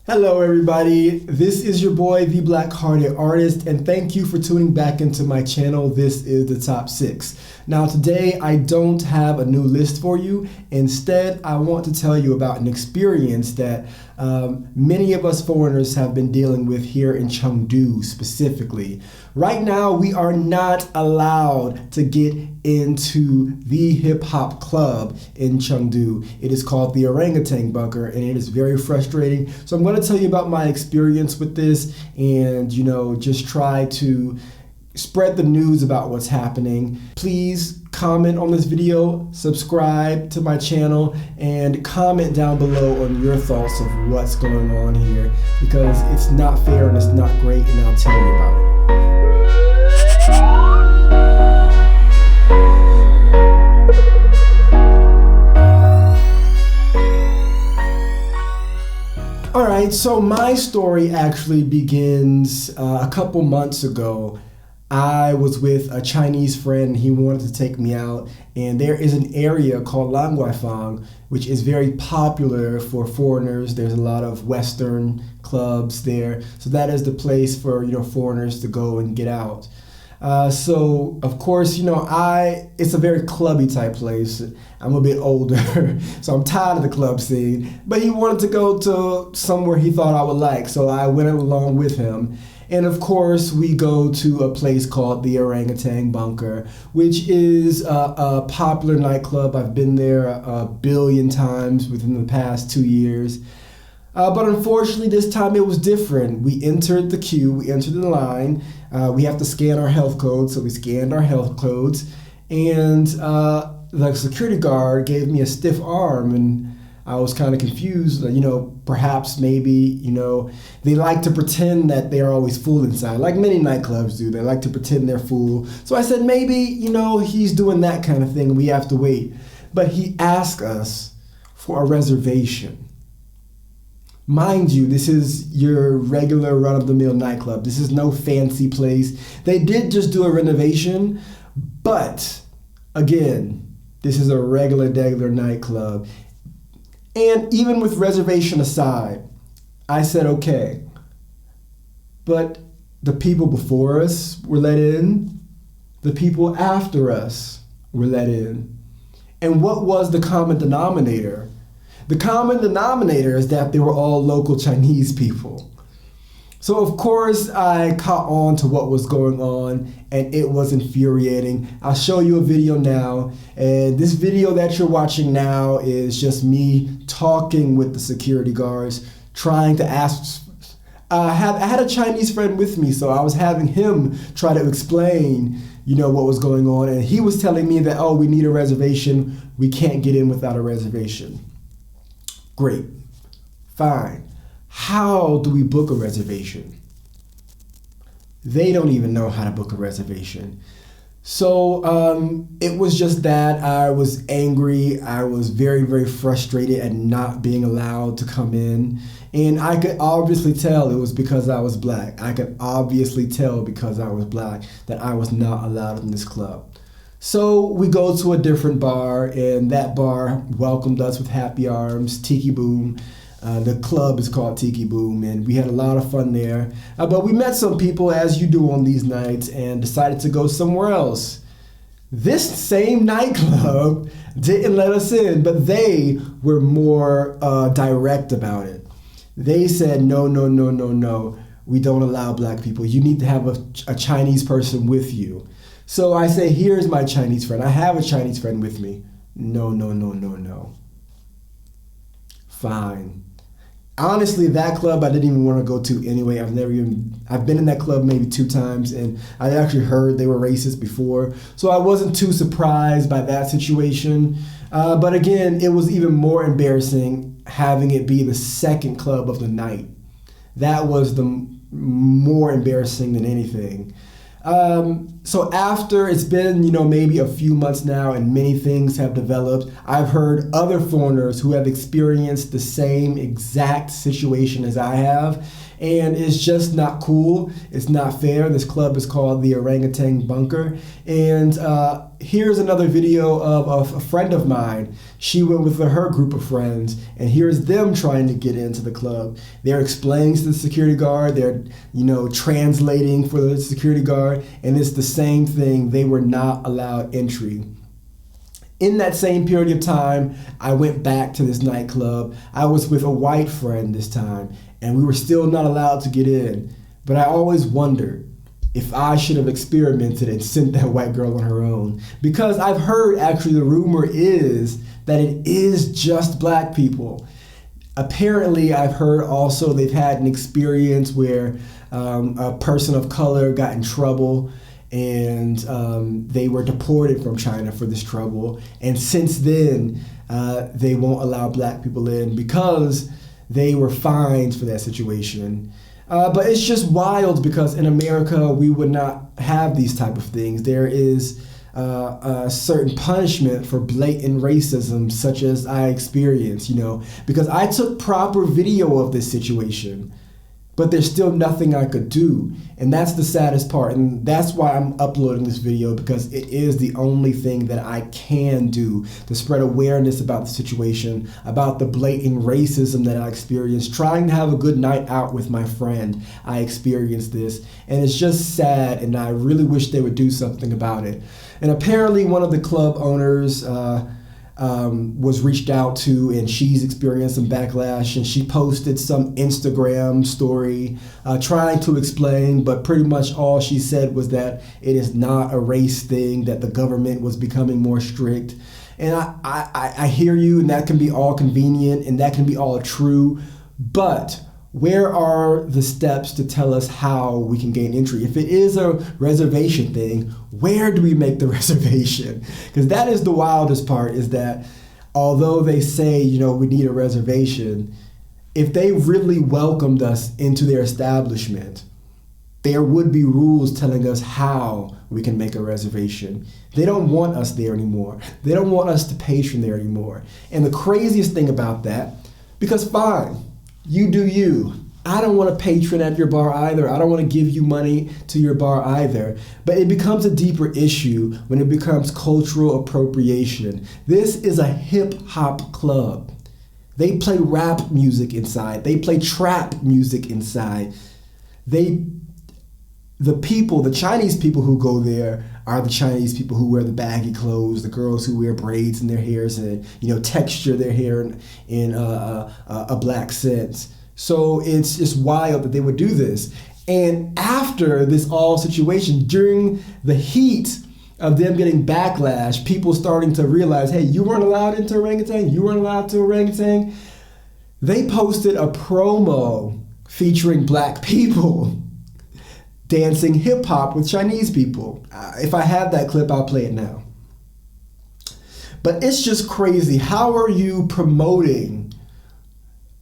Hello everybody, this is your boy, the Black Hearted Artist, and thank you for tuning back into my channel. This is the Top 6. Now today I don't have a new list for you. Instead, I want to tell you about an experience that many of us foreigners have been dealing with here in Chengdu specifically. Right now, we are not allowed to get into the hip hop club in Chengdu. It is called the Orangutan Bunker, and it is very frustrating. So I'm going to tell you about my experience with this and, just try to spread the news about what's happening. Please comment on this video, subscribe to my channel, and comment down below on your thoughts of what's going on here, because it's not fair and it's not great, and I'll tell you about it. Alright, so my story actually begins a couple months ago. I was with a Chinese friend. He wanted to take me out, and there is an area called Langweifang, which is very popular for foreigners. There's a lot of Western clubs there, so that is the place for foreigners to go and get out. So of course, it's a very clubby type place. I'm a bit older, so I'm tired of the club scene. But he wanted to go to somewhere he thought I would like, so I went along with him. And of course, we go to a place called the Orangutan Bunker, which is a popular nightclub. I've been there a billion times within the past 2 years. But unfortunately, this time it was different. We entered the queue, we entered the line. We have to scan our health codes, so we scanned our health codes. And the security guard gave me a stiff arm, and I was kind of confused. Perhaps maybe, they like to pretend that they're always full inside, like many nightclubs do. They like to pretend they're full. So I said, maybe, he's doing that kind of thing. We have to wait. But he asked us for a reservation. Mind you, this is your regular run-of-the-mill nightclub. This is no fancy place. They did just do a renovation, but again, this is a regular nightclub. And even with reservation aside, I said, okay, but the people before us were let in, the people after us were let in. And what was the common denominator? The common denominator is that they were all local Chinese people. So of course I caught on to what was going on, and it was infuriating. I'll show you a video now, and this video that you're watching now is just me talking with the security guards, trying to ask. I had a Chinese friend with me, so I was having him try to explain, what was going on, and he was telling me that, oh, we need a reservation. We can't get in without a reservation. Great, fine. How do we book a reservation? They don't even know how to book a reservation. So it was just that I was angry. I was very, very frustrated at not being allowed to come in. And I could obviously tell it was because I was black. I could obviously tell because I was black that I was not allowed in this club. So we go to a different bar, and that bar welcomed us with happy arms, Tiki Boom. The club is called Tiki Boom, and we had a lot of fun there. But we met some people, as you do on these nights, and decided to go somewhere else. This same nightclub didn't let us in, but they were more direct about it. They said, no, we don't allow black people. You need to have a Chinese person with you. So I say, here's my Chinese friend. I have a Chinese friend with me. No. Fine. Honestly, that club I didn't even want to go to anyway. I've been in that club maybe 2 times, and I actually heard they were racist before. So I wasn't too surprised by that situation. But again, it was even more embarrassing having it be the second club of the night. That was the more embarrassing than anything. So after it's been, maybe a few months now and many things have developed, I've heard other foreigners who have experienced the same exact situation as I have. And it's just not cool. It's not fair. This club is called the Orangutan Bunker. And here's another video of a friend of mine. She went with her group of friends, and here's them trying to get into the club. They're explaining to the security guard. They're, translating for the security guard, and it's the same thing. They were not allowed entry. In that same period of time, I went back to this nightclub. I was with a white friend this time, and we were still not allowed to get in. But I always wondered if I should have experimented and sent that white girl on her own. Because I've heard, actually, the rumor is that it is just black people. Apparently, I've heard also they've had an experience where a person of color got in trouble, and they were deported from China for this trouble. And since then, they won't allow black people in because they were fined for that situation. But it's just wild because in America, we would not have these type of things. There is a certain punishment for blatant racism, such as I experienced, because I took proper video of this situation. But there's still nothing I could do. And that's the saddest part. And that's why I'm uploading this video, because it is the only thing that I can do to spread awareness about the situation, about the blatant racism that I experienced. Trying to have a good night out with my friend, I experienced this. And it's just sad, and I really wish they would do something about it. And apparently one of the club owners was reached out to, and she's experienced some backlash, and she posted some Instagram story trying to explain, but pretty much all she said was that it is not a race thing, that the government was becoming more strict. And I hear you, and that can be all convenient, and that can be all true, but where are the steps to tell us how we can gain entry? If it is a reservation thing, where do we make the reservation? Because that is the wildest part, is that although they say, we need a reservation, if they really welcomed us into their establishment, there would be rules telling us how we can make a reservation. They don't want us there anymore. They don't want us to patron there anymore. And the craziest thing about that, because fine, you do you. I don't want to patron at your bar either. I don't want to give you money to your bar either. But it becomes a deeper issue when it becomes cultural appropriation. This is a hip-hop club. They play rap music inside. They play trap music inside. The Chinese people who go there are the Chinese people who wear the baggy clothes, the girls who wear braids in their hairs and texture their hair in a black sense. So it's just wild that they would do this. And after this all situation, during the heat of them getting backlash, people starting to realize, hey, you weren't allowed into orangutan, you weren't allowed to orangutan, they posted a promo featuring black people dancing hip hop with Chinese people. If I have that clip, I'll play it now. But it's just crazy. How are you promoting,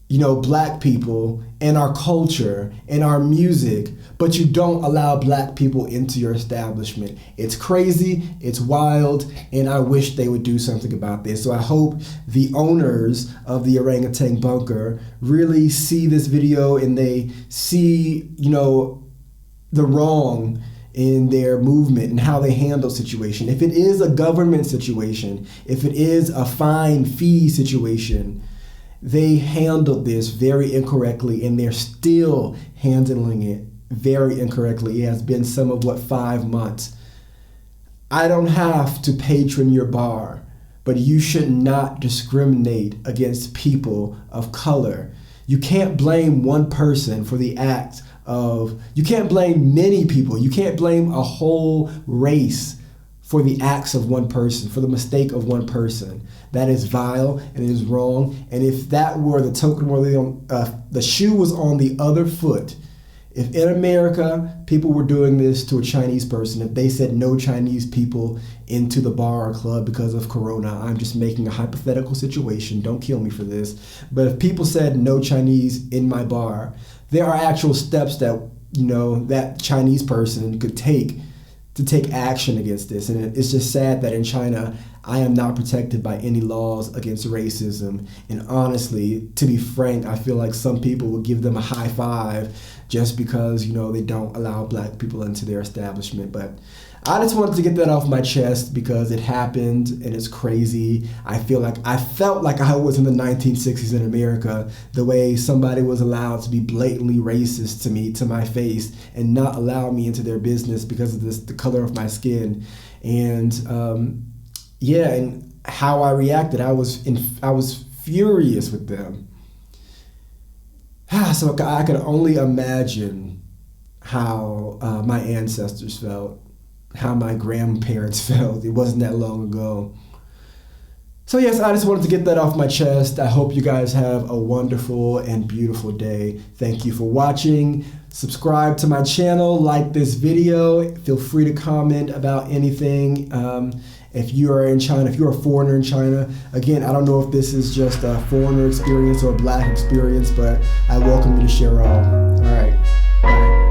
black people and our culture and our music, but you don't allow black people into your establishment? It's crazy, it's wild, and I wish they would do something about this. So I hope the owners of the Orangutan Bunker really see this video and they see, the wrong in their movement and how they handle situation. If it is a government situation, if it is a fine fee situation, they handled this very incorrectly, and they're still handling it very incorrectly. It has been some of 5 months. I don't have to patron your bar, but you should not discriminate against people of color. You can't blame one person for the act of, you can't blame many people. You can't blame a whole race for the acts of one person, for the mistake of one person. That is vile and it is wrong. And if that were the token where the shoe was on the other foot, if in America people were doing this to a Chinese person, if they said no Chinese people into the bar or club because of Corona, I'm just making a hypothetical situation, don't kill me for this, but if people said no Chinese in my bar, there are actual steps that that Chinese person could take to take action against this. And it's just sad that in China, I am not protected by any laws against racism. And honestly, to be frank, I feel like some people will give them a high five just because, they don't allow black people into their establishment. But I just wanted to get that off my chest because it happened and it's crazy. I felt like I was in the 1960s in America, the way somebody was allowed to be blatantly racist to me, to my face, and not allow me into their business because of the color of my skin. And and how I reacted, I was furious with them. So I could only imagine how my ancestors felt, how my grandparents felt. It wasn't that long ago. So yes, I just wanted to get that off my chest. I hope you guys have a wonderful and beautiful day. Thank you for watching. Subscribe to my channel, like this video. Feel free to comment about anything. If you are in China, if you're a foreigner in China, again, I don't know if this is just a foreigner experience or a black experience, but I welcome you to share all. All right, bye.